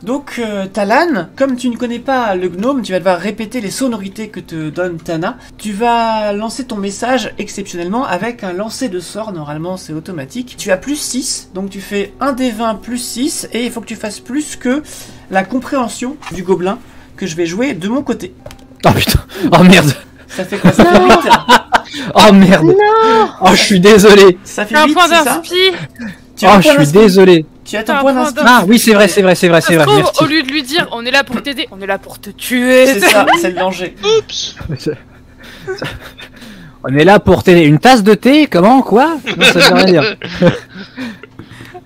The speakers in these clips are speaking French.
Donc Talan, comme tu ne connais pas le gnome, tu vas devoir répéter les sonorités que te donne Tana. Tu vas lancer ton message exceptionnellement avec un lancer de sort, normalement c'est automatique. Tu as plus 6, donc tu fais 1 des 20 plus 6, et il faut que tu fasses plus que la compréhension du gobelin que je vais jouer de mon côté. Oh putain, oh merde. Ça fait quoi? Ça fait 8. Oh merde. Non. Oh je suis désolé. Ça fait T'as un 8, point c'est ça? d'inspi. Oh je suis désolé. Tu as ton point d'inspi. Ah oui c'est vrai, c'est vrai, c'est vrai, c'est vrai, Au merci. lieu de lui dire on est là pour t'aider, on est là pour te tuer. C'est ça, c'est le danger. Oups. On est là pour t'aider. Une tasse de thé? Comment? Quoi? Non, ça veut rien dire.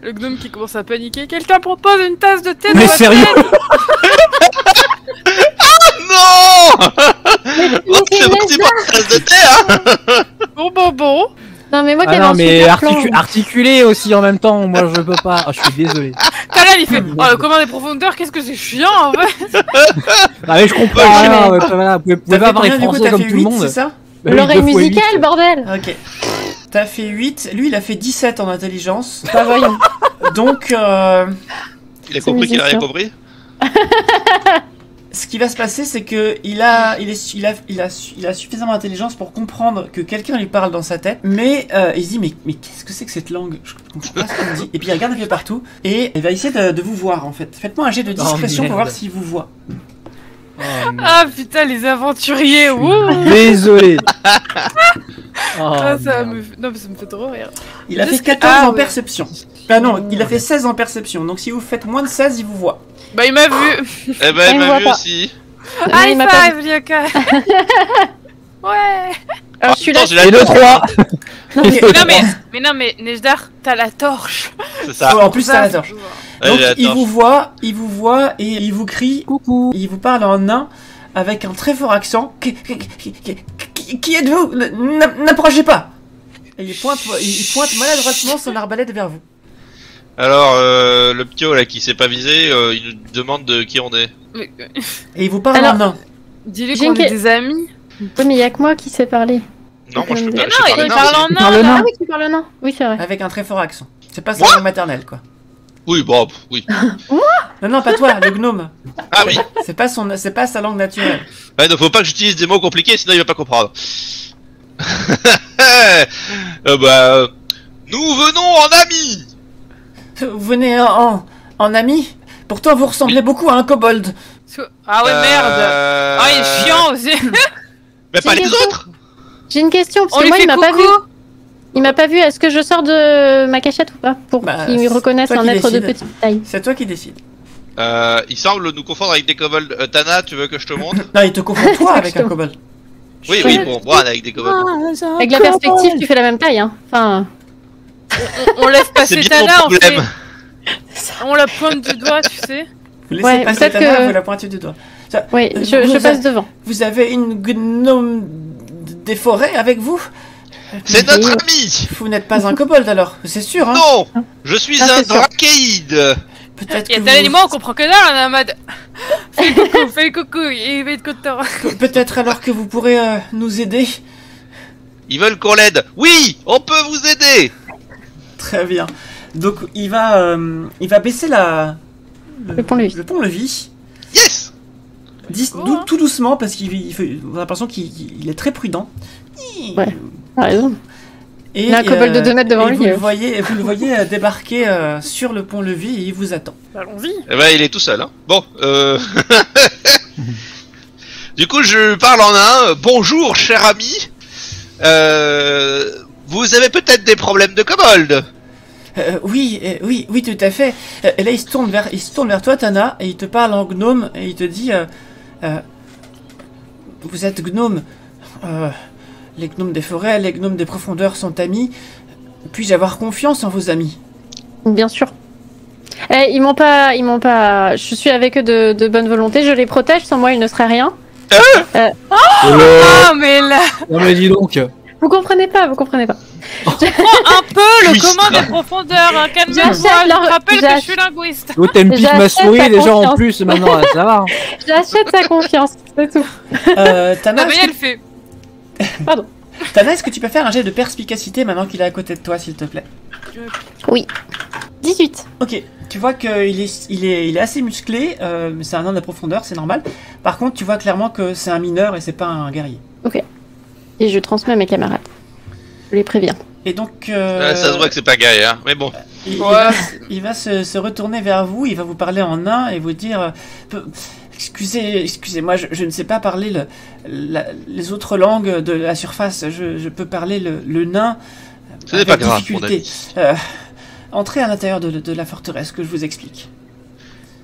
Le gnome qui commence à paniquer. Quelqu'un propose une tasse de thé. Mais dans la sérieux? tête. Non. Oh, c'est parti pour une tasse de thé, hein. Bon. Non mais moi qui Ah avais non un mais super plan. articuler aussi en même temps, moi je peux pas. Oh, je suis désolé. Talal il fait oh le commun des profondeurs, qu'est-ce que c'est chiant en vrai. Ah mais je comprends rien. Voilà, vous pouvez pas avoir les Français comme tout le monde. C'est ça? Bah oui, L'oreille 2 fois musicale, 8. bordel. Ok. T'as fait 8, lui il a fait 17 en intelligence. Bah voyons. Donc, Il a C'est compris qu'il a rien musicien. compris. ce qui va se passer, c'est que il a suffisamment d'intelligence pour comprendre que quelqu'un lui parle dans sa tête, mais il se dit mais qu'est-ce que c'est que cette langue? Je comprends pas ce qu'on me dit. Et puis il regarde un peu partout et il va essayer de vous voir en fait. Faites-moi un jet de discrétion pour merde. voir s'il vous voit. Oh, merde. Ah putain les aventuriers. Ouh. Désolé. Oh, Ah, ça merde. me... Non mais ça me fait trop rire. Il a fait Juste- 14 ah, en ouais. perception. Ah non, il a fait 16 en perception. Donc si vous faites moins de 16, il vous voit. Bah il m'a vu. Eh ben, Il il me m'a voit vu pas. aussi. il High m'a pas five Lyoka. Ouais. Alors je suis là. Attends, j'ai la Et le 3. Ok. Non mais Nejdar, t'as la torche. C'est ça. Oh, en plus, t'as la torche. Ouais, Donc j'ai la il torche. vous voit et il vous crie coucou. Il vous parle en nain avec un très fort accent. Qui êtes-vous? N'approchez pas. Et il pointe maladroitement son arbalète vers vous. Alors, le ptio là qui s'est pas visé, il nous demande de qui on est. Mais, Et il vous parle Alors- en nain. dis-lui J'ai qu'on une est que- des amis. Oui mais il y a que moi qui sais parler. Non, moi je peux Mais pas. non, je sais il pas parle nain, en aussi. Parle nain. nain. Ah oui tu parles nain. Oui c'est vrai. Avec un très fort accent. C'est pas sa Moi langue maternelle quoi. Oui, bon, oui. Non, pas toi, le gnome. Ah oui. C'est pas sa langue naturelle. Ouais, donc faut pas que j'utilise des mots compliqués, sinon il va pas comprendre. Bah, nous venons en amis. Vous venez en ami? Pourtant vous ressemblez beaucoup à un kobold. Ah ouais merde. Ah il est chiant aussi. Mais pas J'ai les des autres. J'ai une question On parce que lui moi fait il m'a pas vu. coucou. Il m'a pas vu. Est-ce que je sors de ma cachette ou pas pour Bah, qu'il c'est reconnaisse toi un qui être de décides. petite taille? C'est toi qui décides. Il semble nous confondre avec des kobolds. Tana, tu veux que je te montre? Non, il te confond toi avec un kobold. Oui, oui, bon, moi avec des kobolds. Avec la perspective tu fais la même taille hein. Enfin. On laisse C'est passer bien mon Tana, on fait... problème. On la pointe du doigt, tu sais. Vous laissez Ouais, passer peut-être Tana, que- vous la pointez du doigt. Ça, Oui je vous passe devant. Vous avez une gnome des forêts avec vous? C'est notre ami. Vous n'êtes pas un kobold alors, c'est sûr hein? Non, je suis Ah, un c'est sûr. drakéide. Peut-être Et que Talal et vous... moi on comprend que dalle, on est en mode... Fais coucou, il va être content. Peut-être alors que vous pourrez nous aider. Ils veulent qu'on l'aide. Oui, on peut vous aider. Très bien. Donc il va baisser Le pont-levis. le pont-levis. Yes. Tout doucement parce on a l'impression qu'il est très prudent. Ouais. T'as raison. Et, Il y a un kobold de 2 mètres devant et lui. vous le voyez débarquer sur le pont-levis et il vous attend. Allons-y. Eh ben, il est tout seul, hein. Bon, du coup, je parle en un. Bonjour, cher ami. Vous avez peut-être des problèmes de kobold. Oui, tout à fait. Et là, il se tourne vers toi, Tana, et il te parle en gnome, et il te dit vous êtes gnome. Les gnomes des forêts, les gnomes des profondeurs sont amis. Puis-je avoir confiance en vos amis? Bien sûr. Eh, ils m'ont pas. Je suis avec eux de bonne volonté. Je les protège. Sans moi, il ne serait rien. Ah mais là... Non mais dis donc. Vous comprenez pas. Prends un peu le Twist. commun des profondeurs, hein, calme-toi, J'achète leur- je te rappelle que je j'ach- suis linguiste. L'autre t'as une pique ma J'achète souris ta déjà en confiance. plus maintenant, ça va. J'achète sa confiance. C'est tout. Tana, Ah mais est-ce elle que- fait... Tana, est-ce que tu peux faire un jet de perspicacité maintenant qu'il est à côté de toi, s'il te plaît? Oui. 18. Ok, Tu vois qu'il est assez musclé, mais c'est un nain de profondeur, c'est normal. Par contre, tu vois clairement que c'est un mineur et c'est pas un guerrier. Ok. Et je transmets à mes camarades. Je les préviens. Et donc... Ça se voit que c'est pas guerrier, hein. Mais bon. Il va se retourner vers vous, il va vous parler en nain et vous dire... Excusez-moi, je ne sais pas parler les autres langues de la surface. Je peux parler le nain. Ce n'est pas grave, mon ami. Entrez à l'intérieur de la forteresse, que je vous explique.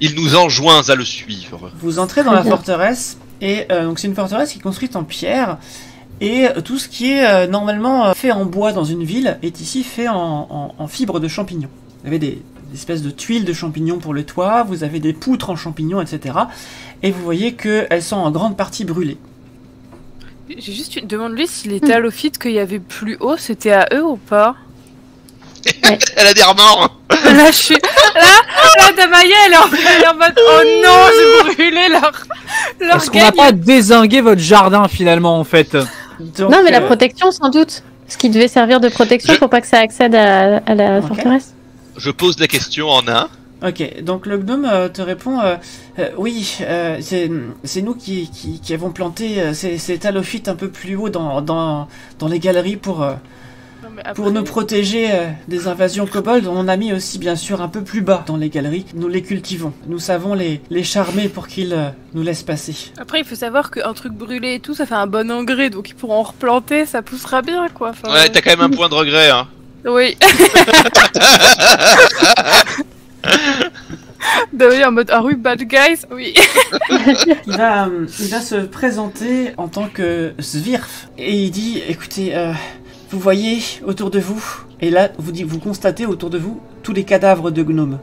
Il nous enjoint à le suivre. Vous entrez dans la forteresse, et donc c'est une forteresse qui est construite en pierre, et tout ce qui est normalement fait en bois dans une ville est ici fait en fibres de champignons. Vous avez des espèces de tuiles de champignons pour le toit, vous avez des poutres en champignons, etc. Et vous voyez qu'elles sont en grande partie brûlées. J'ai juste une demande, lui, si les talophytes qu'il y avait plus haut, c'était à eux ou pas? Ouais. Elle a des remords. Là, je suis... Là, Damaya, elle est en mode, oh non, j'ai brûlé leur Est-ce qu'on n'a pas dézingué votre jardin, finalement, en fait? Donc, Non, mais la protection, sans doute. Ce qui devait servir de protection pour pas que ça accède à la forteresse. Je pose la question en un. Ok, donc le gnome te répond oui, c'est nous qui avons planté ces talophytes un peu plus haut dans les galeries pour nous protéger des invasions kobolds. On a mis aussi bien sûr un peu plus bas dans les galeries. Nous les cultivons. Nous savons les charmer pour qu'ils nous laissent passer. Après, il faut savoir qu'un truc brûlé et tout, ça fait un bon engrais, donc ils pourront en replanter, ça poussera bien, quoi. Enfin, Ouais, t'as quand même un point de regret, hein. Oui. Oui, en mode ah oui, bad guys, oui. Il va se présenter en tant que Svirf et il dit écoutez, vous voyez autour de vous, et là vous constatez autour de vous tous les cadavres de gnomes.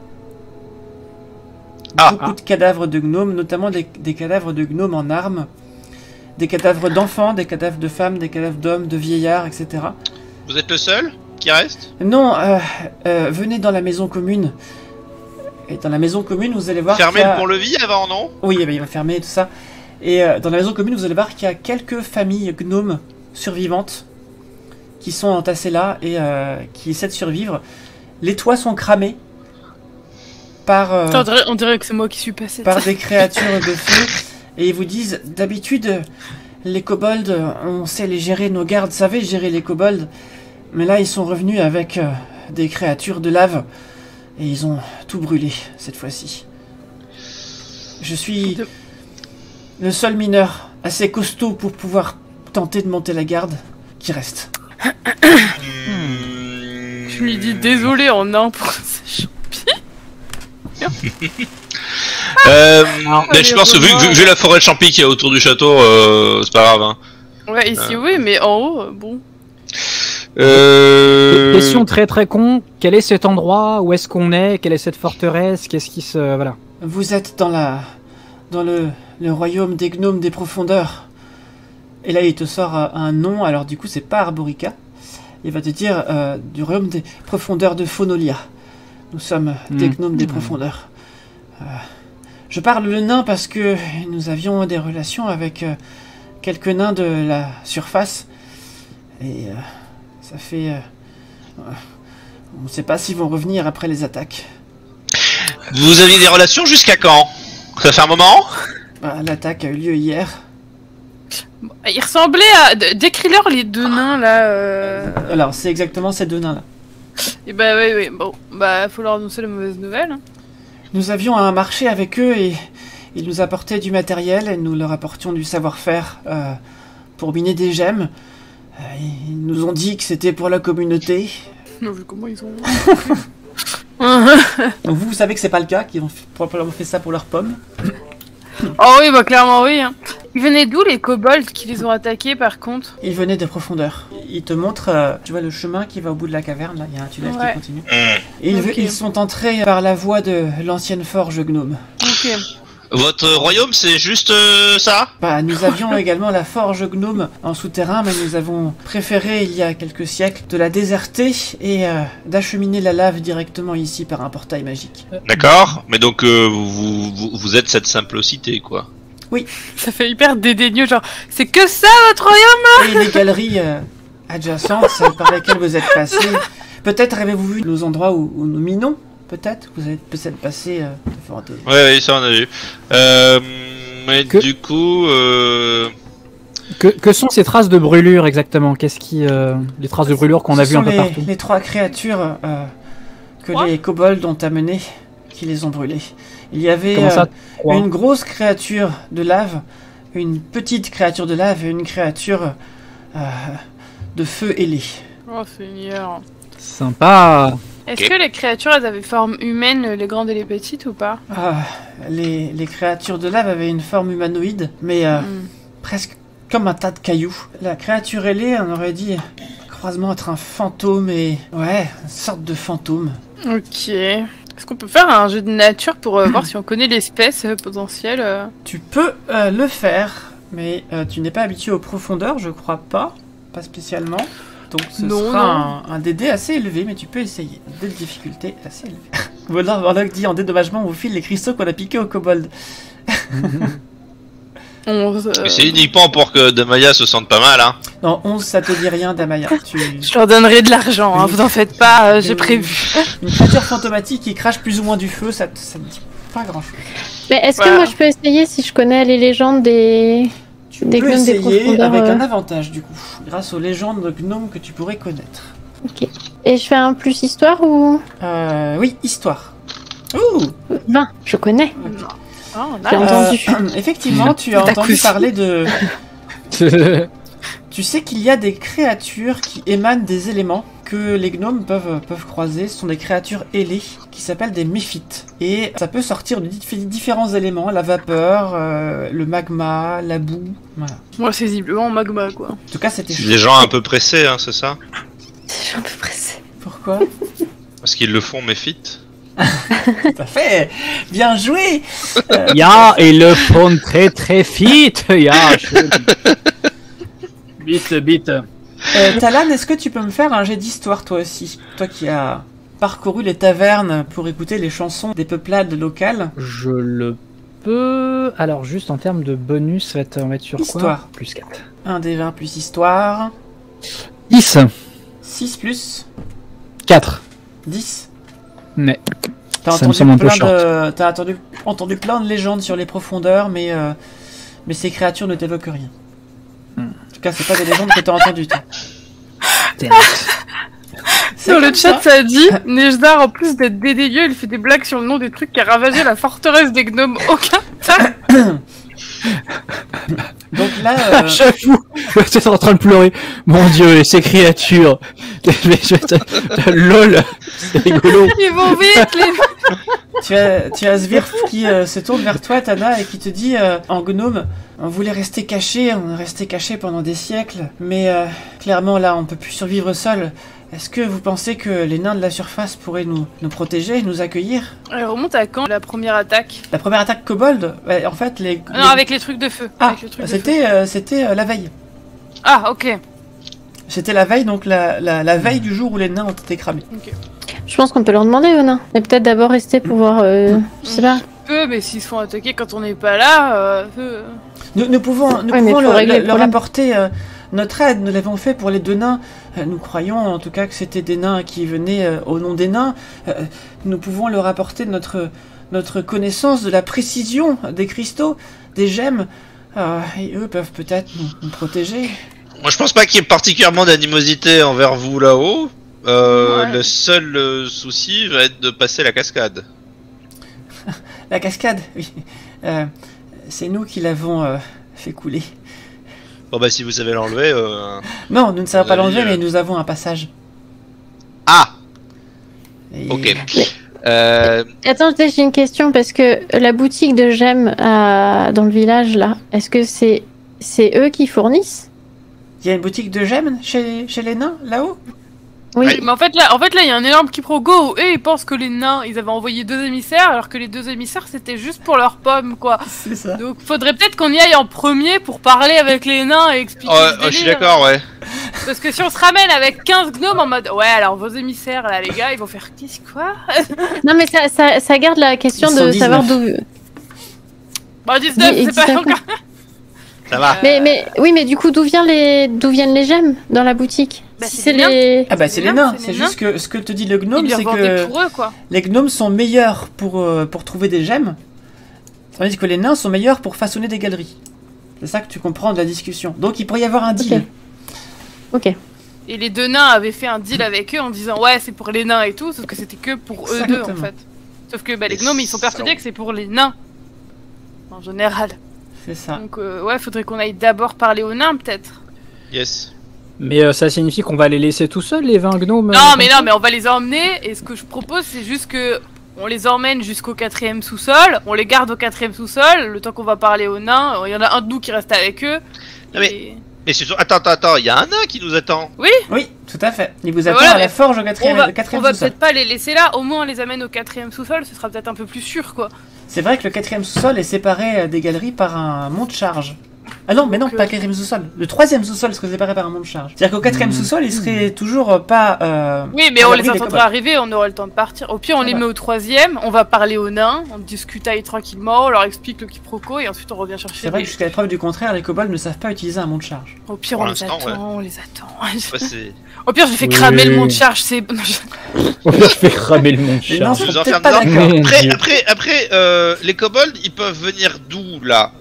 Beaucoup de cadavres de gnomes, notamment des cadavres de gnomes en armes, des cadavres d'enfants, des cadavres de femmes, des cadavres d'hommes, de vieillards, etc. Vous êtes le seul qui reste? Non, venez dans la maison commune. Et dans la maison commune, vous allez voir Fermer le pont-levis avant, non? Oui, il va fermer tout ça. Et dans la maison commune, vous allez voir qu'il y a quelques familles gnomes survivantes qui sont entassées là et qui essaient de survivre. Les toits sont cramés par... on dirait que c'est moi qui suis passé. Par des créatures de feu. Et ils vous disent, d'habitude, les kobolds, on sait les gérer, nos gardes savaient gérer les kobolds. Mais là, ils sont revenus avec des créatures de lave. Et ils ont tout brûlé, cette fois-ci. Je suis le seul mineur assez costaud pour pouvoir tenter de monter la garde qui reste. Je lui dis désolé en nain pour ces champis. Mais je pense que vu la forêt de champis qu'il y a autour du château, c'est pas grave. Hein. Ouais, ici oui, mais en haut, bon... Question très très con, quel est cet endroit? Où est-ce qu'on est? Quelle est cette forteresse? Qu'est-ce qui se... Voilà. Vous êtes dans le royaume des gnomes des profondeurs. Et là il te sort un nom, alors du coup c'est pas Arborica. Il va te dire du royaume des profondeurs de Phonolia. Nous sommes des gnomes des profondeurs. Je parle le nain parce que nous avions des relations avec quelques nains de la surface. Et... ça fait... on ne sait pas s'ils vont revenir après les attaques. Vous aviez des relations jusqu'à quand? Ça fait un moment? L'attaque a eu lieu hier. Il ressemblait à... Décris-leur les deux nains, là... Alors, c'est exactement ces deux nains-là. Et bah oui, bon, bah faut leur annoncer la mauvaise nouvelle. Hein. Nous avions un marché avec eux et ils nous apportaient du matériel et nous leur apportions du savoir-faire pour miner des gemmes. Ils nous ont dit que c'était pour la communauté. Non, vu comment ils ont... Donc vous savez que c'est pas le cas, qu'ils ont probablement fait ça pour leurs pommes. Oh oui, bah clairement oui. Hein. Ils venaient d'où les kobolds qui les ont attaqués par contre? Ils venaient des profondeurs. Ils te montrent, tu vois le chemin qui va au bout de la caverne, là, il y a un tunnel qui continue. Et ils sont entrés par la voie de l'ancienne forge gnome. Ok. Votre royaume, c'est juste ça? Bah, nous avions également la forge gnome en souterrain, mais nous avons préféré, il y a quelques siècles, de la déserter et d'acheminer la lave directement ici par un portail magique. D'accord, mais donc vous êtes cette simplicité, quoi. Oui. Ça fait hyper dédaigneux, genre, c'est que ça votre royaume? Et les galeries adjacentes par lesquelles vous êtes passés. Peut-être avez-vous vu nos endroits où nous minons? peut-être. Vous avez peut-être passé devant des... Ouais, ça on a vu. Mais du coup... Que sont ces traces de brûlure exactement? Qu'est-ce qui... les traces de brûlure qu'on a vues un peu partout? Les 3 créatures que les kobolds ont amenées, qui les ont brûlées. Il y avait une grosse créature de lave, une petite créature de lave et une créature de feu ailé. Oh Seigneur. Sympa. Est-ce que les créatures elles avaient forme humaine, les grandes et les petites ou pas? Les créatures de lave avaient une forme humanoïde, mais presque comme un tas de cailloux. La créature ailée, on aurait dit croisement entre un fantôme et... Ouais, une sorte de fantôme. Ok. Est-ce qu'on peut faire un jeu de nature pour voir si on connaît l'espèce potentielle Tu peux le faire, mais tu n'es pas habitué aux profondeurs, je crois pas. Pas spécialement. Donc ce sera un DD assez élevé, mais tu peux essayer. Un dé de difficulté assez élevé. Warlock dit en dédommagement, on vous file les cristaux qu'on a piqués au kobold. 11. C'est uniquement pour que Damaya se sente pas mal, hein. Non, 11 ça te dit rien, Damaya. Je leur donnerai de l'argent, hein, vous en faites pas, j'ai prévu. Une créature fantomatique qui crache plus ou moins du feu, ça me dit pas grand chose. Mais est-ce que moi je peux essayer si je connais les légendes des... Tu peux essayer avec un avantage du coup, grâce aux légendes de gnomes que tu pourrais connaître. Ok. Et je fais un plus histoire ou... Oui, histoire. Ouh 20, je connais. Okay. Oh, J'ai entendu. Effectivement, tu as entendu parler de... Tu sais qu'il y a des créatures qui émanent des éléments que les gnomes peuvent croiser. Ce sont des créatures ailées qui s'appellent des méphites. Et ça peut sortir de différents éléments, la vapeur, le magma, la boue. Voilà. Moi, c'est visiblement magma, quoi. En tout cas, c'était chaud. Des gens un peu pressés, hein, c'est ça? Je suis un peu pressée. Pourquoi? Parce qu'ils le font méfites. Tout à fait. Bien joué. Ja, ils le font très très vite. Ja, Vite. Talan, est-ce que tu peux me faire un jet d'histoire toi aussi? Toi qui as parcouru les tavernes pour écouter les chansons des peuplades locales. Je le peux... Alors juste en termes de bonus, on va être sur histoire. Quoi? Plus 4. 1 des 20 plus histoire. 10. 6 plus 4. 10. Mais... T'as entendu plein de légendes sur les profondeurs, mais ces créatures ne t'évoquent rien. En tout cas, c'est pas des légendes que t'as entendues, toi. Sur le chat, ça dit Nejdar, en plus d'être dédaigneux, il fait des blagues sur le nom des trucs qui a ravagé la forteresse des gnomes. Aucun tas. Donc là, j'avoue, tu es en train de pleurer. Mon Dieu, et ces créatures. LOL, c'est rigolo. Ils vont vite, les... Tu as Svirf qui se tourne vers toi, Tana, et qui te dit en gnome, on voulait rester caché, on est resté caché pendant des siècles, mais clairement là, on peut plus survivre seul. Est-ce que vous pensez que les nains de la surface pourraient nous protéger, nous accueillir? Elle remonte à quand la première attaque? La première attaque kobold, en fait, Non, avec les trucs de feu. Ah, c'était la veille. Ah, ok. C'était la veille, donc la veille du jour où les nains ont été cramés. Okay. Je pense qu'on peut leur demander aux nains. Mais peut-être d'abord rester pour voir... je sais pas. Mais s'ils se font attaquer quand on n'est pas là... Nous pouvons leur apporter notre aide. Nous l'avons fait pour les 2 nains. Nous croyons en tout cas que c'était des nains qui venaient au nom des nains. Nous pouvons leur apporter notre connaissance de la précision des cristaux, des gemmes. Et eux peuvent peut-être nous protéger. Moi je pense pas qu'il y ait particulièrement d'animosité envers vous là-haut. Ouais. Le seul souci va être de passer la cascade. La cascade, oui. C'est nous qui l'avons fait couler. Bon bah si vous savez l'enlever... Non, nous ne savons pas l'enlever, mais nous... nous avons un passage. Ah Et... Ok. Attends, j'ai une question, parce que la boutique de gemmes dans le village, là, est-ce que c'est eux qui fournissent? Il y a une boutique de gemmes chez les nains, là-haut? Oui. Ouais. Mais en fait là, il y a un énorme quiproquo où eux, ils pensent que les nains, ils avaient envoyé 2 émissaires, alors que les 2 émissaires, c'était juste pour leurs pommes, quoi. C'est ça. Donc faudrait peut-être qu'on y aille en premier pour parler avec les nains et expliquer le je suis délire. d'accord, ouais. Parce que si on se ramène avec 15 gnomes en mode ouais, alors vos émissaires là, les gars, ils vont faire quoi? Non, mais ça garde la question de 119. savoir d'où... Bah 19, c'est pas 19. encore. Ça va. Oui, mais du coup, d'où viennent les gemmes dans la boutique? Bah, Si c'est les Ah bah c'est les nains, c'est c'est les juste que ce que te dit le gnome, Ils les c'est revendaient que pour eux, quoi. les gnomes sont meilleurs pour trouver des gemmes, tandis que les nains sont meilleurs pour façonner des galeries. C'est ça que tu comprends de la discussion. Donc il pourrait y avoir un deal. Ok. Et les deux nains avaient fait un deal avec eux en disant ouais c'est pour les nains et tout, sauf que c'était que pour eux deux en Exactement. fait. Sauf que les gnomes ils sont persuadés que c'est pour les nains. En général. C'est ça. Donc ouais, faudrait qu'on aille d'abord parler aux nains peut-être. Yes. Mais ça signifie qu'on va les laisser tout seuls, les 20 gnomes Non mais on va les emmener et ce que je propose c'est juste que on les emmène jusqu'au 4e sous-sol, on les garde au 4e sous-sol, le temps qu'on va parler aux nains, il y en a un de nous qui reste avec eux. Non, Mais c'est sûr... Attends, il y a un nain qui nous attend. Oui, tout à fait. Il vous attend Voilà, à la mais forge au 4e On va sous-sol. peut-être pas les laisser là, au moins on les amène au 4e sous-sol, ce sera peut-être un peu plus sûr quoi. C'est vrai que le 4e sous-sol est séparé des galeries par un monte-charge. Ah non, mais non, Donc, pas le 4e sous-sol. Le 3e sous-sol serait séparé par un monte-charge. C'est-à-dire qu'au 4e sous-sol, il serait toujours pas... Oui, mais à on l'abri les des attendra kobolds. arriver, on aura le temps de partir. Au pire, on les met au 3e, on va parler aux nains, on discutaille tranquillement, on leur explique le quiproquo et ensuite on revient chercher. C'est vrai que jusqu'à la preuve du contraire, les kobolds ne savent pas utiliser un monte-charge. Au pire, Pour on les l'instant, attend, on les attend. Ouais, c'est... Au pire, je fais Oui. cramer le monte charge, c'est. On va faire cramer le monde Les nains charge. sont Nous en peut-être ferme pas dedans. d'accord. Après, les kobolds, ils peuvent venir d'où, là,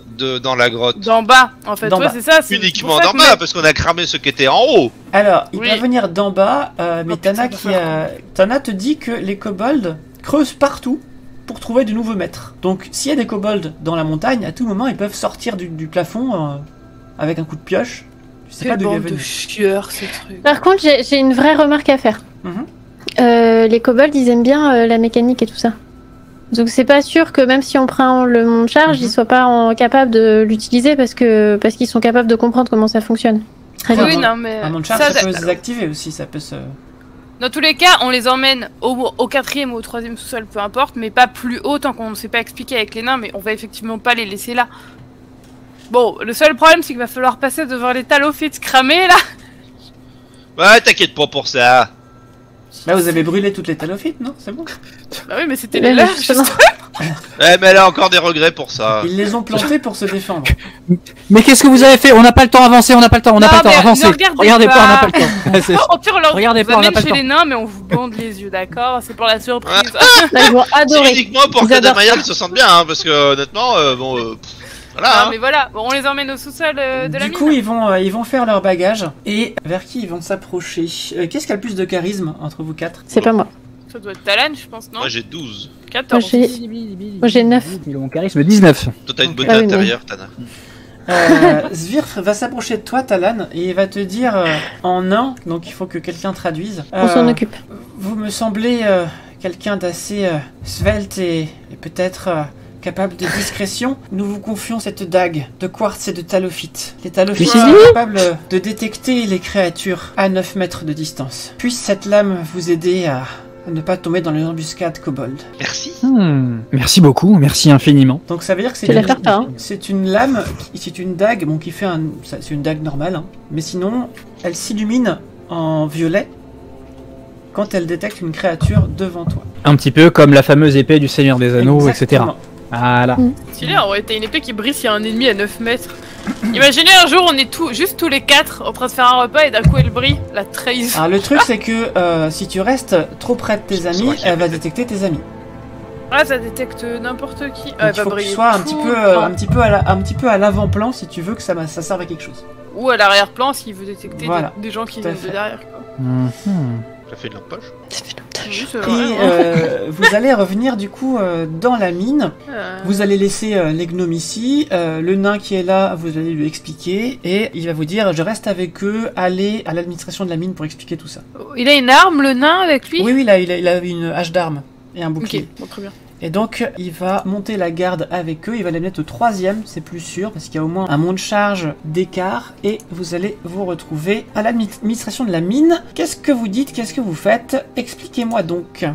dans la grotte? D'en bas, en fait. D'en Ouais, bas. c'est ça. c'est Uniquement pour ça d'en que bas, parce qu'on a cramé ceux qui étaient en haut. Alors, il Oui. peut venir d'en bas, mais Oh, putain, Tana te dit que les kobolds creusent partout pour trouver de nouveaux maîtres. Donc, s'il y a des kobolds dans la montagne, à tout moment, ils peuvent sortir du plafond avec un coup de pioche. Je sais Quelle pas d'où ils bande de viennent. chieurs, ces trucs. Par contre, j'ai une vraie remarque à faire. Mhm. Les kobolds, ils aiment bien la mécanique et tout ça. Donc c'est pas sûr que même si on prend le monte charge, Mhm. ils soient pas capables de l'utiliser parce qu'ils sont capables de comprendre comment ça fonctionne. Très Ouais, bien. Oui, non, mais. Un monte-charge, ça peut se désactiver aussi, ça peut se... Dans tous les cas, on les emmène au 4e ou au 3e sous-sol, peu importe, mais pas plus haut tant qu'on ne sait pas expliquer avec les nains, mais on va effectivement pas les laisser là. Bon, le seul problème, c'est qu'il va falloir passer devant les talophytes cramés là. Ouais, t'inquiète pas pour ça. Là, vous avez brûlé toutes les talophytes, non? C'est bon. Bah oui, mais c'était Mais les leurs, justement. Ouais, mais elle a encore des regrets pour ça. Ils les ont plantés pour se défendre. Mais qu'est-ce que vous avez fait? On n'a pas le temps, avancez, on n'a pas le temps, on n'a Non, pas le temps, mais avancez. ne regardez Regardez pas, pas. on n'a pas le temps. C'est- Au pire, on leur Regardez vous pas, on n'a amène pas le chez temps. les nains, mais on vous bande les yeux, d'accord? C'est pour la surprise. Là, ils vont C'est adorer. uniquement pour Ils que adorent Damayal se sente bien, hein, parce que honnêtement, voilà. Non, Hein. mais voilà, bon, on les emmène au sous-sol de la Du mine. coup, ils vont faire leur bagage. Et vers qui ils vont s'approcher? Qu'est-ce qui a le plus de charisme entre vous quatre? C'est pas moi. Ça doit être Talan, je pense, non? Moi j'ai 12. 14. Moi, j'ai 9. Mon charisme 19. Toi t'as une bonne Ah oui, intérieure, Tana. Zvirf va s'approcher de toi, Talan, et il va te dire en nain, donc il faut que quelqu'un traduise. On s'en occupe. Vous me semblez quelqu'un d'assez svelte et peut-être capable de discrétion. Nous vous confions cette dague de quartz et de talophyte. Les talophytes Oui. sont capables de détecter les créatures à 9 mètres de distance. Puisse cette lame vous aider à ne pas tomber dans les embuscades kobold. Merci. Merci beaucoup, merci infiniment. Donc ça veut dire que Tu vas faire ça, hein. c'est une lame, c'est une dague, bon qui fait c'est une dague normale, hein. Mais sinon elle s'illumine en violet quand elle détecte une créature devant toi. Un petit peu comme la fameuse épée du Seigneur des Anneaux, etc. Exactement. Voilà. Stylé, on aurait été une épée qui brille s'il y a un ennemi à 9 mètres. Imaginez un jour, on est juste tous les 4 en train de faire un repas et d'un coup elle brille, la trahison. Alors le truc c'est que si tu restes trop près de tes amis, elle va détecter tes amis. Ah, ça détecte n'importe qui. Donc, Elle il va faut que tu briller sois un tout petit le peu, temps. un petit peu à l'avant-plan si tu veux que ça serve à quelque chose. Ou à l'arrière-plan s'il veut détecter Voilà, des gens qui tout à viennent de fait. derrière. Quoi. Mhm. Ça fait de l'empoche. Oui, c'est Et vrai. vous allez revenir du coup dans la mine. Euh, Vous allez laisser les gnomes ici. Le nain qui est là, vous allez lui expliquer et il va vous dire je reste avec eux. Allez à l'administration de la mine pour expliquer tout ça. Il a une arme, le nain, avec lui? Oui, il a une hache d'armes et un bouclier. Ok, bon, très bien. Et donc, il va monter la garde avec eux, il va les mettre au 3e, c'est plus sûr, parce qu'il y a au moins un monte-charge d'écart, et vous allez vous retrouver à l'administration de la mine. Qu'est-ce que vous dites? Qu'est-ce que vous faites? Expliquez-moi donc.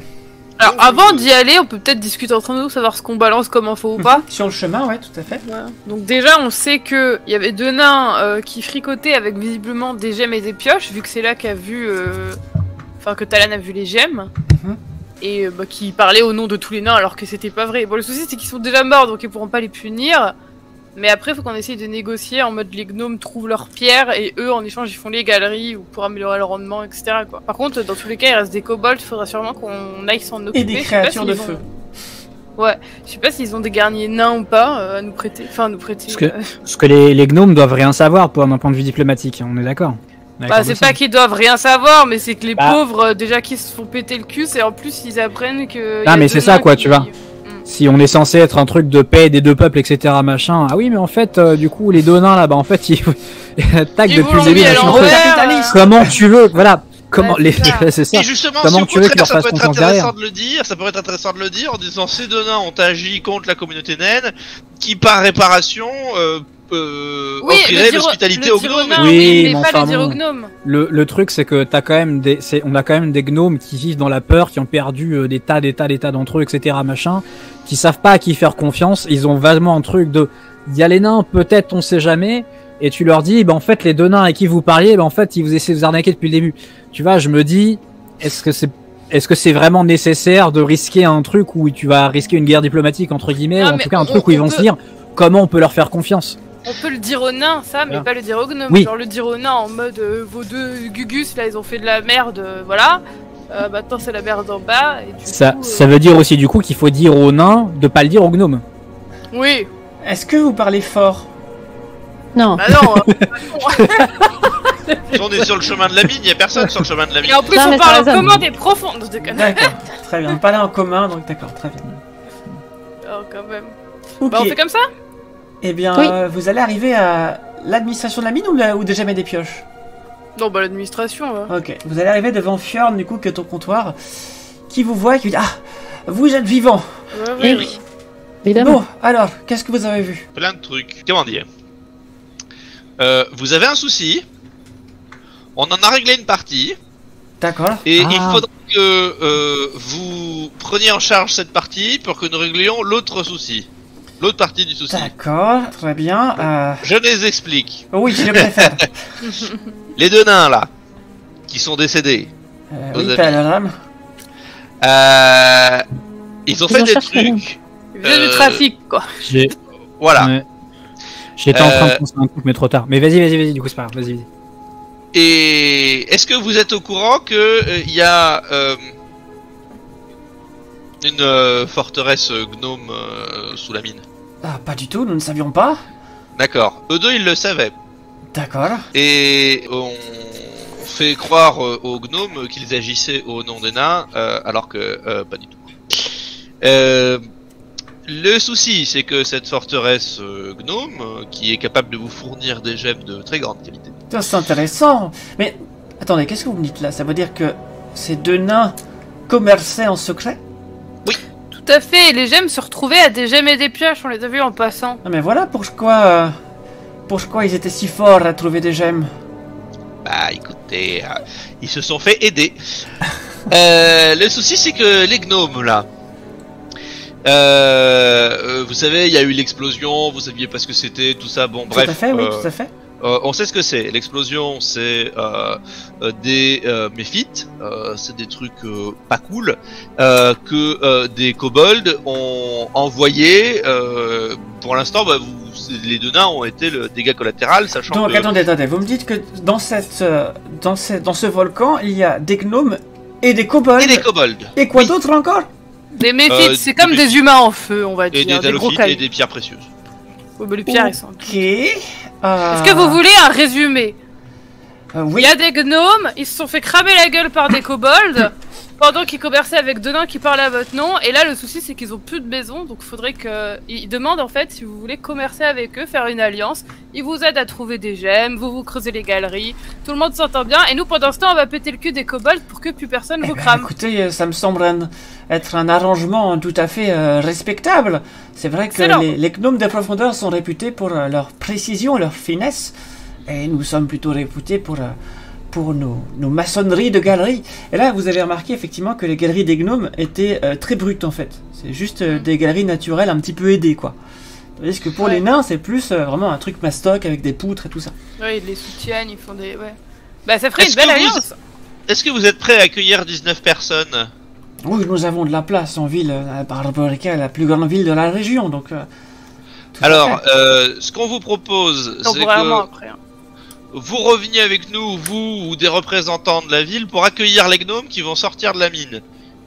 Alors, avant d'y aller, on peut peut-être discuter entre nous, savoir ce qu'on balance comme info ou pas. Sur le chemin, ouais, tout à fait. Voilà. Donc déjà, on sait que il y avait 2 nains qui fricotaient avec visiblement des gemmes et des pioches, vu que c'est là qu'a vu... Enfin, que Talan a vu les gemmes. Mhm. Et qui parlaient au nom de tous les nains alors que c'était pas vrai. Bon, le souci, c'est qu'ils sont déjà morts, donc ils pourront pas les punir. Mais après, il faut qu'on essaye de négocier en mode les gnomes trouvent leurs pierres et eux, en échange, ils font les galeries ou pour améliorer le rendement, etc. quoi. Par contre, dans tous les cas, il reste des kobolds, il faudra sûrement qu'on aille s'en occuper. Et des créatures de feu. Ouais, je sais pas s'ils ont des garniers nains ou pas à nous prêter. Enfin, à nous prêter. Parce que les gnomes doivent rien savoir d'un point de vue diplomatique, on est d'accord. Bah, c'est pas qu'ils doivent rien savoir, mais c'est que les pauvres, déjà qu'ils se font péter le cul, c'est en plus ils apprennent que. Ah, mais c'est ça quoi, tu vois. Si on est censé être un truc de paix des deux peuples, etc. machin. Ah oui, mais en fait, du coup, les deux nains là-bas, en fait, ils tac depuis le début. Comment tu veux, voilà. Comment c'est ça. Et justement, comment si tu veux que leur ça fasse peut être confiance intéressant derrière de le dire, ça pourrait être intéressant de le dire en disant ces deux nains ont agi contre la communauté naine, qui par réparation offrirait l'hospitalité aux gnomes. Oui, mais pas le dire aux gnomes. Le truc, c'est que t'as quand même on a quand même des gnomes qui vivent dans la peur, qui ont perdu des tas d'entre eux, etc. machin, qui savent pas à qui faire confiance. Ils ont vaguement un truc de, il y a les nains, peut-être, on sait jamais. Et tu leur dis, en fait, les deux nains à qui vous parliez, en fait, ils vous essaient de vous arnaquer depuis le début. Tu vois, je me dis, est-ce que c'est vraiment nécessaire de risquer un truc où tu vas risquer une guerre diplomatique, entre guillemets, ou en tout cas un truc où ils vont se dire, comment on peut leur faire confiance? On peut le dire aux nains, ça, mais pas le dire aux gnomes. Oui. Genre le dire aux nains en mode, vos deux Gugus, là, ils ont fait de la merde, voilà. Maintenant, c'est la merde en bas. Et ça veut dire aussi, du coup, qu'il faut dire aux nains de pas le dire aux gnomes. Oui. Est-ce que vous parlez fort? Non. Bah non. On est sur le chemin de la mine, il y a personne sur le chemin de la mine. Et en plus, on parle en commun des profondes. D'accord, très bien. On parle en commun, donc d'accord, très bien. Oh, quand même. Okay. Bah, on fait comme ça? Eh bien, vous allez arriver à l'administration de la mine ou déjà des pioches? Non, bah l'administration. Ouais. Ok, vous allez arriver devant Fjorn, du coup, que ton comptoir, qui vous voit et qui vous dit, ah, vous êtes vivant. Ouais, oui. Évidemment. Bon, alors, qu'est-ce que vous avez vu? Plein de trucs. Comment dire? Vous avez un souci. On en a réglé une partie. D'accord. Et il faudrait que vous preniez en charge cette partie pour que nous réglions l'autre souci. L'autre partie du souci. D'accord, très bien. Je les explique. Oui, je préfère. Les deux nains là, qui sont décédés. Oui, pas la rame. Ils ont fait des trucs. Ils faisaient du trafic, quoi. Voilà. Ouais. J'étais en train de penser un truc, mais trop tard. Mais vas-y, du coup, c'est pas grave, vas-y. Et est-ce que vous êtes au courant que il y a une forteresse gnome sous la mine? Ah, pas du tout, nous ne savions pas. D'accord. Eux deux, ils le savaient. D'accord. Et on fait croire aux gnomes qu'ils agissaient au nom des nains, alors que pas du tout. Le souci, c'est que cette forteresse gnome, qui est capable de vous fournir des gemmes de très grande qualité. C'est intéressant. Mais attendez, qu'est-ce que vous me dites là? Ça veut dire que ces deux nains commerçaient en secret? Oui. Tout à fait. Les gemmes se retrouvaient à des gemmes et des pioches. On les a vus en passant. Ah mais voilà pourquoi ils étaient si forts à trouver des gemmes. Bah écoutez, ils se sont fait aider. Le souci, c'est que les gnomes là. Vous savez, il y a eu l'explosion, vous saviez pas ce que c'était, tout ça, bon bref. Tout à fait, oui, tout à fait. On sait ce que c'est. L'explosion, c'est des méphites, c'est des trucs pas cool, que des kobolds ont envoyé. Pour l'instant, bah, les deux nains ont été le dégât collatéral, sachant donc, que... attendez, vous me dites que dans ce volcan, il y a des gnomes et des kobolds. Et des kobolds. Et quoi d'autre encore? Des méphites, c'est comme des humains en feu, on va dire. Et des talophites et des pierres précieuses. Oh, bah les pierres, ils sont... Ok. Est-ce que vous voulez un résumé? Oui. Il y a des gnomes, ils se sont fait cramer la gueule par des kobolds pendant qu'ils commerçaient avec deux nains qui parlaient à votre nom. Et là, le souci, c'est qu'ils ont plus de maison, donc il faudrait que... Ils demandent en fait si vous voulez commercer avec eux, faire une alliance. Ils vous aident à trouver des gemmes, vous creusez les galeries, tout le monde s'entend bien. Et nous, pendant ce temps, on va péter le cul des kobolds pour que plus personne vous crame. Écoutez, ça me semble être un arrangement tout à fait respectable. C'est vrai que les gnomes de profondeur sont réputés pour leur précision, leur finesse. Et nous sommes plutôt réputés pour nos maçonneries de galeries. Et là, vous avez remarqué effectivement que les galeries des gnomes étaient très brutes en fait. C'est juste des galeries naturelles un petit peu aidées quoi. Tandis que pour les nains, c'est plus vraiment un truc mastoc avec des poutres et tout ça. Oui, ils les soutiennent, ils font des... Ouais. Bah ça ferait une belle alliance. Est-ce que vous êtes prêt à accueillir 19 personnes? Oui, nous avons de la place en ville. Barbarica est la plus grande ville de la région, donc... Alors, ce qu'on vous propose, c'est que après, hein. vous reveniez avec nous, vous ou des représentants de la ville, pour accueillir les gnomes qui vont sortir de la mine.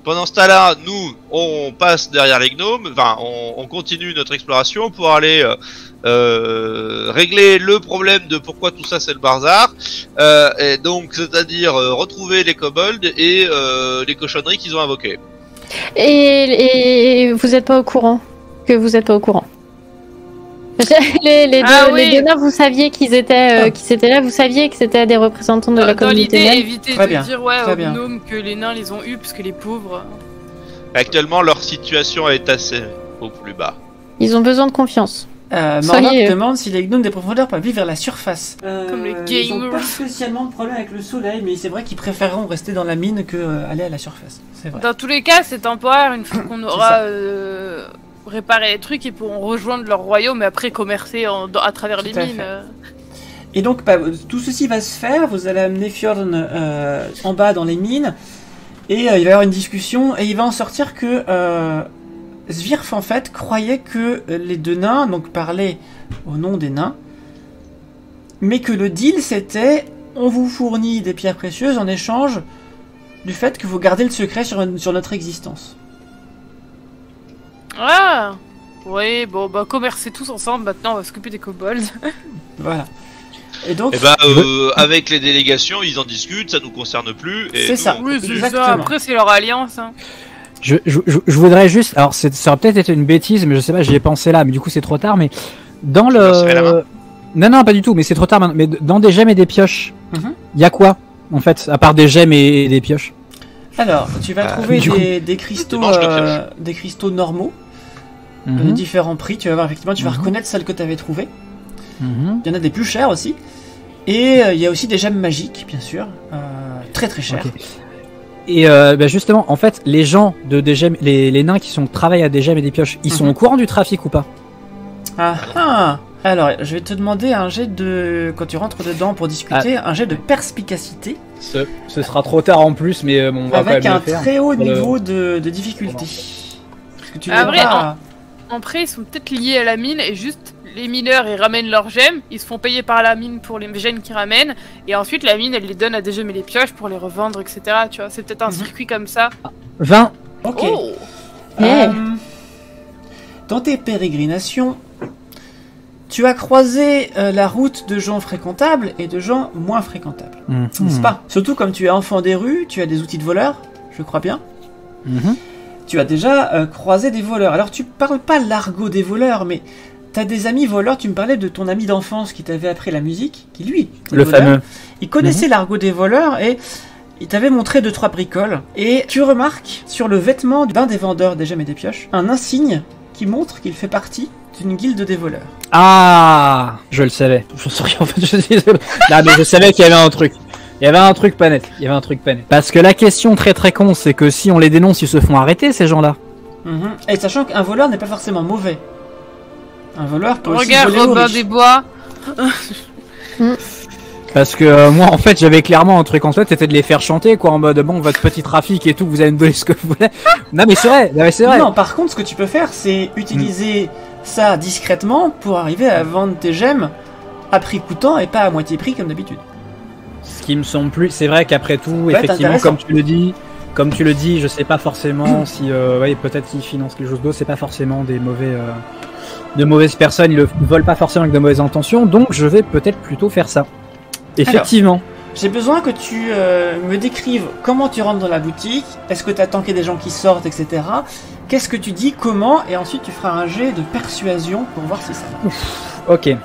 Pendant ce temps-là, nous, on passe derrière les gnomes, enfin, on continue notre exploration pour aller régler le problème de pourquoi tout ça c'est le bazar, et donc c'est-à-dire retrouver les kobolds et les cochonneries qu'ils ont invoquées. Et vous êtes pas au courant que vous êtes pas au courant. Les deux nains, vous saviez qu'ils étaient là, vous saviez que c'était des représentants de la communauté. Dans l'idée, éviter de dire aux gnomes que les nains les ont eus, parce que les pauvres... Actuellement, leur situation est assez au plus bas. Ils ont besoin de confiance. Morlock demande si les gnomes des profondeurs peuvent vivre vers la surface. Comme les gamers. Ils n'ont pas spécialement de problème avec le soleil, mais c'est vrai qu'ils préféreront rester dans la mine que aller à la surface. C'est vrai. Dans tous les cas, c'est temporaire. Une fois qu'on aura réparé les trucs, ils pourront rejoindre leur royaume et après commercer à travers les mines. Et donc, tout ceci va se faire. Vous allez amener Fjordan en bas dans les mines. Et il va y avoir une discussion. Et il va en sortir que Svirf, en fait, croyait que les deux nains, donc parlaient au nom des nains. Mais que le deal, c'était on vous fournit des pierres précieuses en échange du fait que vous gardez le secret sur notre existence. Ah oui, bon, bah commercer tous ensemble, maintenant on va s'occuper des kobolds. Voilà. Et donc, avec les délégations, ils en discutent, ça nous concerne plus. C'est ça. Oui, c'est ça. Après, c'est leur alliance. Hein. Je voudrais juste, alors ça aurait peut-être été une bêtise, mais je sais pas, j'y ai pensé là, mais du coup c'est trop tard. Mais dans le, non, pas du tout, mais c'est trop tard maintenant. Mais dans des gemmes et des pioches, y a quoi en fait, à part des gemmes et des pioches? Alors, tu vas trouver des cristaux, des cristaux normaux. De différents prix, tu vas voir, effectivement, tu vas reconnaître celles que tu avais trouvées. Il y en a des plus chères aussi. Et il y a aussi des gemmes magiques, bien sûr, très très chères. Okay. Et justement, en fait, les gens de des gemmes, les nains qui travaillent à des gemmes et des pioches, ils sont au courant du trafic ou pas? Alors, je vais te demander un jet de... Quand tu rentres dedans pour discuter, un jet de perspicacité. Ce sera trop tard en plus, mais bon, on va avec quand même un le faire. très haut niveau de difficulté. Parce que tu en prêt, ils sont peut-être liés à la mine et juste les mineurs ils ramènent leurs gemmes, ils se font payer par la mine pour les gemmes qu'ils ramènent et ensuite la mine elle les donne à des gemmes et les pioches pour les revendre, etc. Tu vois, c'est peut-être un circuit comme ça. 20. Ok. Oh. Dans tes pérégrinations, tu as croisé la route de gens fréquentables et de gens moins fréquentables, n'est-ce pas? Surtout comme tu es enfant des rues, tu as des outils de voleurs, je crois bien. Tu as déjà croisé des voleurs. Alors tu parles pas l'argot des voleurs, mais t'as des amis voleurs. Tu me parlais de ton ami d'enfance qui t'avait appris la musique, qui lui, le fameux. Il connaissait l'argot des voleurs et il t'avait montré 2-3 bricoles. Et tu remarques sur le vêtement d'un des vendeurs des gemmes et des pioches un insigne qui montre qu'il fait partie d'une guilde des voleurs. Ah, je le savais. Je sais en fait, non, mais je savais qu'il y avait un truc. Il y avait un truc pas net. Parce que la question très très con, c'est que si on les dénonce, ils se font arrêter ces gens-là. Et sachant qu'un voleur n'est pas forcément mauvais. Un voleur peut aussi regarde voler aux Robin riches. des Bois. Parce que moi en fait j'avais clairement un truc en tête, c'était de les faire chanter quoi, en mode bon votre petit trafic et tout, vous allez me donner ce que vous voulez. Non mais c'est vrai. Non, par contre ce que tu peux faire c'est utiliser ça discrètement pour arriver à vendre tes gemmes à prix coûtant et pas à moitié prix comme d'habitude. Ce qui me semble plus, c'est vrai qu'après tout, effectivement, comme tu le dis, je sais pas forcément si, peut-être qu'ils financent quelque chose d'autre, c'est pas forcément des de mauvaises personnes, ils ne volent pas forcément avec de mauvaises intentions, donc je vais peut-être plutôt faire ça. Effectivement. Alors, j'ai besoin que tu me décrives comment tu rentres dans la boutique, est-ce que tu attends qu'il y ait des gens qui sortent, etc. Qu'est-ce que tu dis, comment, et ensuite tu feras un jet de persuasion pour voir si ça va. Ok.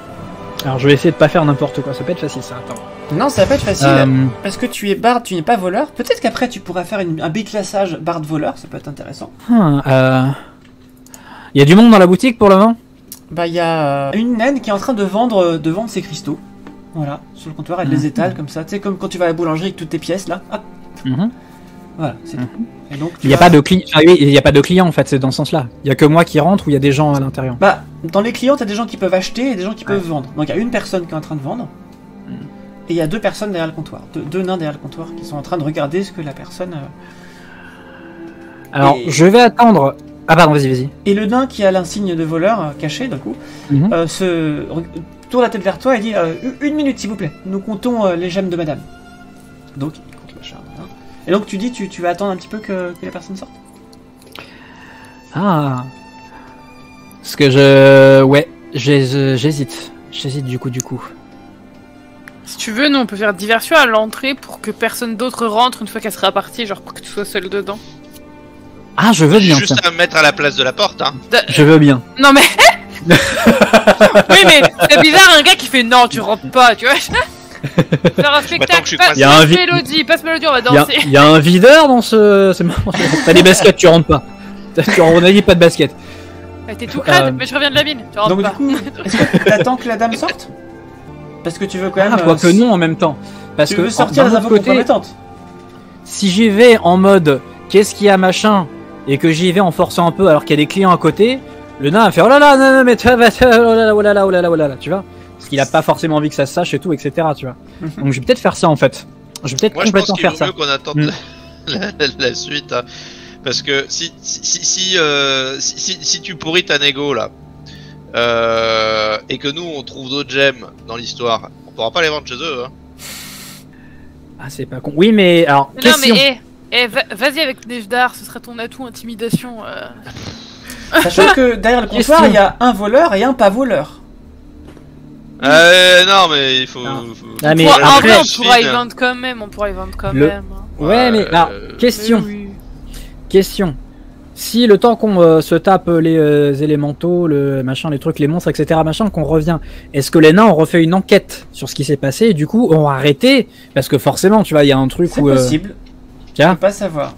Alors je vais essayer de pas faire n'importe quoi, ça peut être facile ça, attends. Non, ça va pas être facile, parce que tu es barde, tu n'es pas voleur. Peut-être qu'après tu pourras faire un biclassage barde-voleur, ça peut être intéressant. Il y a du monde dans la boutique pour le moment? Bah il y a une naine qui est en train de vendre ses cristaux. Voilà, sur le comptoir, elle les étale comme ça, tu sais, comme quand tu vas à la boulangerie avec toutes tes pièces là. Hop. Voilà, c'est tout. Et donc, il n'y a pas de client. Il n'y a pas de clients en fait, c'est dans ce sens-là. Il y a que moi qui rentre ou il y a des gens à l'intérieur. Bah, dans les clients, t'as des gens qui peuvent acheter et des gens qui peuvent vendre. Donc il y a une personne qui est en train de vendre et il y a deux personnes derrière le comptoir, deux nains derrière le comptoir qui sont en train de regarder ce que la personne. Alors je vais attendre Ah pardon, vas-y. Et le nain qui a l'insigne de voleur caché d'un coup se tourne la tête vers toi et dit 1 minute s'il vous plaît, nous comptons les gemmes de madame. Donc il compte machin. Hein. Et donc tu dis tu vas attendre un petit peu que la personne sorte. Ah. Parce que ouais, j'hésite. J'hésite du coup. Si tu veux, nous on peut faire diversion à l'entrée pour que personne d'autre rentre une fois qu'elle sera partie, genre pour que tu sois seul dedans. Ah, je veux bien. Juste à mettre à la place de la porte, hein. Je veux bien. Non mais... oui mais c'est bizarre un gars qui fait non tu rentres pas, tu vois. Faire un spectacle, passe Mélodie, on va danser. Il y a un videur dans ce... C'est marrant. T'as des baskets, tu rentres pas. On a dit pas de basket. T'es tout crade, mais je reviens de la mine, tu rentres donc pas. du coup, est-ce que t'attends que la dame sorte? Parce que tu veux quand même... Ah, quoique non en même temps. Parce tu que veux sortir les infos compromettantes. Si j'y vais en mode qu'est-ce qu'il y a machin et que j'y vais en forçant un peu alors qu'il y a des clients à côté, le nain va faire oh là là, non, mais tu vois, oh là là, tu vois, parce qu'il a pas forcément envie que ça se sache et tout, etc. Tu vois. Donc je vais peut-être faire ça en fait. Je vais peut-être complètement faire ça. Moi je pense qu'il vaut mieux qu'on attende la suite, hein. Parce que si tu pourris ta négo là, et que nous on trouve d'autres gemmes dans l'histoire, on pourra pas les vendre chez eux, hein. Ah c'est pas con. Oui mais alors Non question. mais vas-y avec Nejdar, ce sera ton atout intimidation. Sachant que derrière le comptoir il y a un voleur et un pas voleur. Non mais il faut... Ah, mais après on pourra y vendre quand même, Ouais mais alors question. Question. Si le temps qu'on se tape les élémentaux, le machin, les trucs, les monstres, etc. machin, qu'on revient, est-ce que les nains ont refait une enquête sur ce qui s'est passé et du coup ont arrêté? Parce que forcément, tu vois, il y a un truc où... C'est possible. Je peux pas savoir.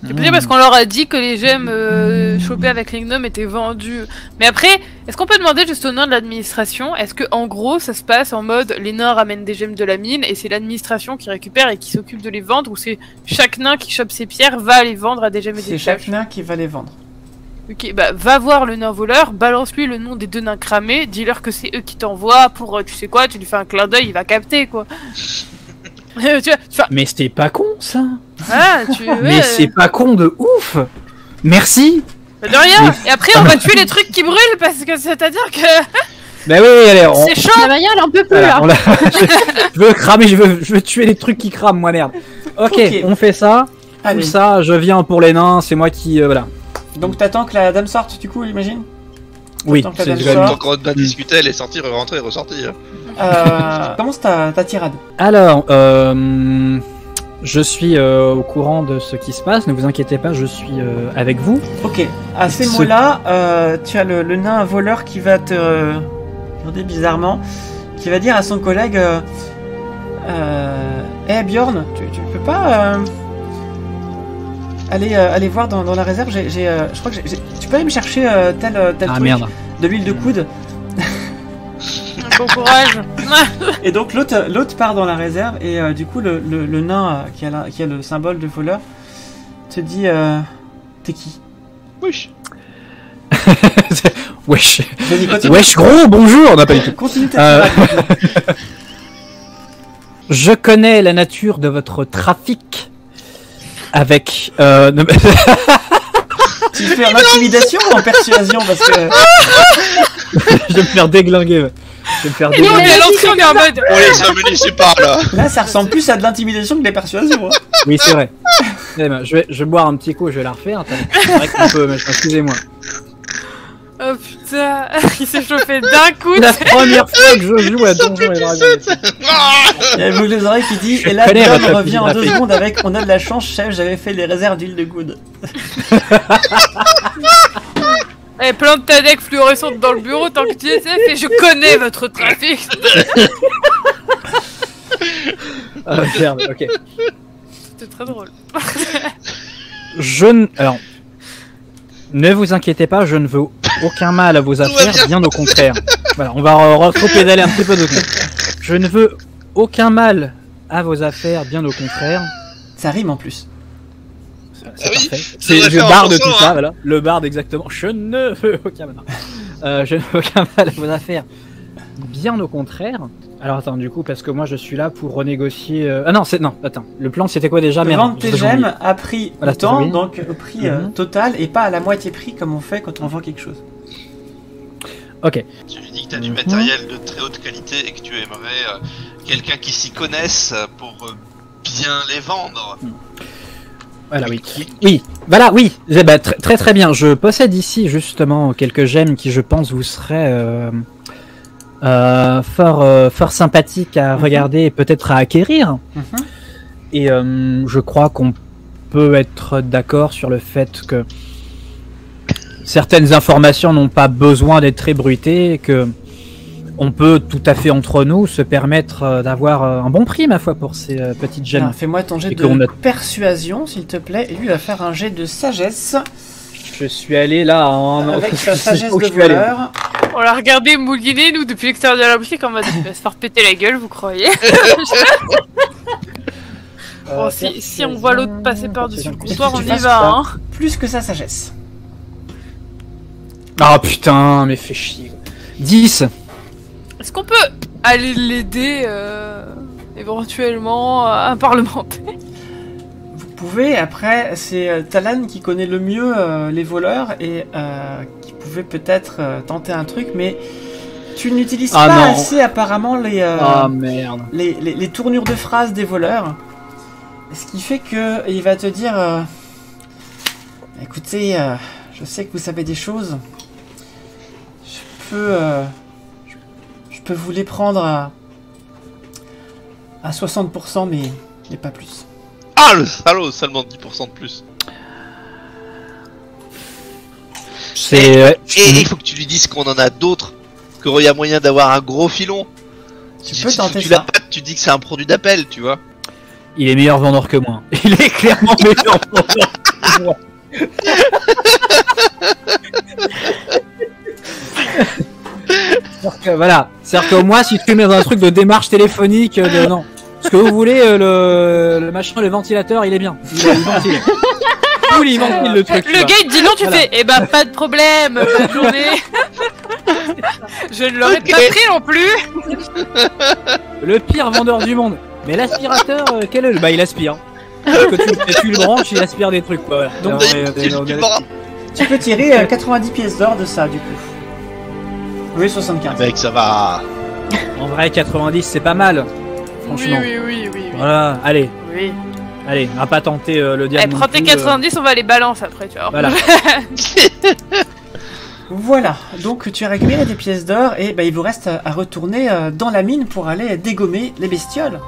C'est possible parce qu'on leur a dit que les gemmes chopées avec les gnomes étaient vendues. Mais après, est-ce qu'on peut demander juste au nom de l'administration, est-ce que en gros ça se passe en mode les nains ramènent des gemmes de la mine et c'est l'administration qui récupère et qui s'occupe de les vendre, ou c'est chaque nain qui chope ses pierres va les vendre à des gemmes et des C'est chaque nain qui va les vendre. Ok, bah va voir le nain voleur, balance-lui le nom des 2 nains cramés, dis-leur que c'est eux qui t'envoient pour tu sais quoi, tu lui fais un clin d'œil, il va capter quoi. tu vois, Mais c'était pas con ça. Ah, mais c'est pas con de ouf. Merci. De rien. Et après on va tuer les trucs qui brûlent parce que c'est-à-dire que... Bah oui, allez, c'est chaud. La Maya elle en peut plus là. Je veux cramer, je veux tuer les trucs qui crament, moi merde. Ok, on fait ça. Allez. Tout ça, je viens pour les nains, c'est moi qui... voilà. Donc t'attends que la dame sorte du coup, j'imagine? Oui, c'est tant qu'on va discuter, elle est sortie, rentrer, ressortie. Commence ta tirade. Alors, je suis au courant de ce qui se passe, ne vous inquiétez pas, je suis avec vous. Ok, à ces mots-là, tu as le nain voleur qui va te regarder bizarrement, qui va dire à son collègue hey Bjorn, tu peux pas aller voir dans la réserve, je crois que tu peux aller me chercher tel truc merde. De l'huile de coude. Bon courage. Et donc l'autre part dans la réserve et du coup le nain qui a le symbole de voleur te dit t'es qui? Wesh. Wesh. Vas-y, continue. Wesh gros, bonjour. On n'a pas du tout. Continue ta tirade. Je connais la nature de votre trafic avec... Tu fais en intimidation ou en persuasion parce que... Je vais me faire déglinguer. Et nous on est à l'entrée, on est en mode... On les a menacés par là. Là ça ressemble plus à de l'intimidation que des persuasions. Hein. Oui c'est vrai. Je vais boire un petit coup, je vais la refaire. C'est vrai qu'on peut... Excusez-moi. Oh putain, il s'est chauffé d'un coup. La première fois que je joue à Donjons et Dragons. Il y a Boucle des oreilles qui dit et là Tom revient en 2 secondes avec on a de la chance chef, j'avais fait les réserves d'huile de coude. Et plante ta deck fluorescente dans le bureau tant que tu es safe et je connais votre trafic. Ah merde, ok. C'était très drôle. Alors, ne vous inquiétez pas, je ne veux aucun mal à vos affaires, bien au contraire. Voilà, on va retro-pédaler un petit peu de coup. Je ne veux aucun mal à vos affaires, bien au contraire. Ça rime en plus. C'est parfait. C'est le barde de tout ça, voilà. Le barde exactement. Je ne veux aucun mal. Je ne veux aucun mal à vos affaires, bien au contraire. Alors attends, du coup, parce que moi je suis là pour renégocier. Ah non, non, attends. Le plan c'était quoi déjà? Vendre tes gemmes à prix voilà, temps, donc au prix total et pas à la moitié prix comme on fait quand on vend quelque chose. Ok. Tu lui dis que tu as du matériel de très haute qualité et que tu aimerais quelqu'un qui s'y connaisse pour bien les vendre. Voilà, oui. Oui, voilà, oui. Bah, très très bien. Je possède ici justement quelques gemmes qui, je pense, vous seraient fort sympathiques à regarder et peut-être à acquérir. Et je crois qu'on peut être d'accord sur le fait que certaines informations n'ont pas besoin d'être ébruitées et que on peut tout à fait entre nous se permettre d'avoir un bon prix, ma foi, pour ces petites gemmes. Fais-moi ton jet de persuasion, s'il te plaît, et lui va faire un jet de sagesse. Je suis allé là en... Avec sa sagesse de voleur. On l'a regardé mouliner, nous, depuis l'extérieur de la boutique, en mode il va se faire péter la gueule, vous croyez? Bon, si on voit l'autre passer par-dessus le comptoir, on y va, hein. Plus que sa sagesse. Ah putain, mais fais chier. 10. Est-ce qu'on peut aller l'aider éventuellement à parlementer? Vous pouvez, après, c'est Talan qui connaît le mieux les voleurs et qui pouvait peut-être tenter un truc, mais tu n'utilises pas assez apparemment les tournures de phrases des voleurs. Ce qui fait que il va te dire écoutez, je sais que vous savez des choses. Je peux vous les prendre à 60%, mais pas plus. Ah, le salaud, seulement 10% de plus. Et il faut que tu lui dises qu'on en a d'autres, qu'il y a moyen d'avoir un gros filon. Tu peux tenter ça. Tu dis que c'est un produit d'appel, tu vois. Il est meilleur vendeur que moi. Il est clairement meilleur vendeur que moi. Voilà, c'est-à-dire que moi, si tu mets dans un truc de démarche téléphonique, non. Ce que vous voulez, le machin, le ventilateur, il est bien. Il ventile. Oui, il ventile le truc. Le gars, il dit non, tu fais, eh ben, pas de problème, bonne journée. Je ne l'aurais pas pris non plus. Le pire vendeur du monde. Mais l'aspirateur, quel est le... Bah, il aspire. Parce que tu le branches, il aspire des trucs, quoi. Donc, tu peux tirer 90 pièces d'or de ça, du coup. Oui, 75. Mec, ça va. En vrai, 90, c'est pas mal. Franchement. Oui. Voilà, allez. Oui. Allez, on va pas tenter le diable. Prends tes 90, on va les balancer après, tu vois. Voilà. Voilà, donc tu as récupéré des pièces d'or et il vous reste à retourner dans la mine pour aller dégommer les bestioles.